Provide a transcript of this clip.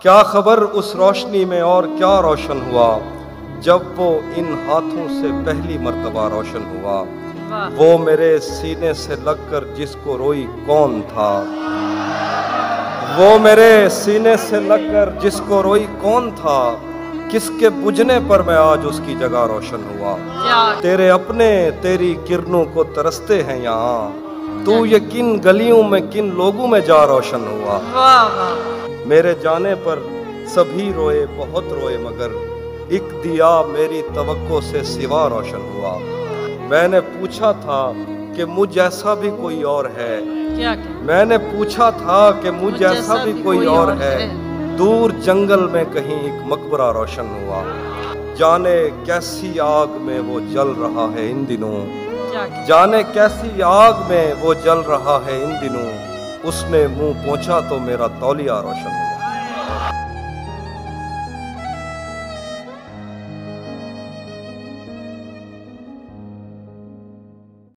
کیا خبر اس روشنی میں اور کیا روشن ہوا جب وہ ان ہاتھوں سے پہلی مرتبہ روشن ہوا. وہ میرے سینے سے لگ کر جس کو روئی کون تھا؟ وہ میرے سینے سے لگ کر جس کو روئی کون تھا؟ کس کے بجھنے پر میں آج اس کی جگہ روشن ہوا. تیرے اپنے تیری کرنوں کو ترستے ہیں یہاں، تو یہ کن گلیوں میں کن لوگوں میں جا روشن ہوا. میرے جانے پر سبھی روئے بہت روئے، مگر ایک دیا میری توقع سے سوا روشن ہوا. میں نے پوچھا تھا کہ مجھ جیسا بھی کوئی اور ہے، میں نے پوچھا تھا کہ مجھ جیسا بھی کوئی اور ہے. دور جنگل میں کہیں ایک مقبرہ روشن ہوا. جانے کیسی آگ میں وہ جل رہا ہے ان دنوں، جانے کیسی آگ میں وہ جل رہا ہے ان دنوں. اس نے منہ پوچھا تو میرا تولیہ روشن ہوا.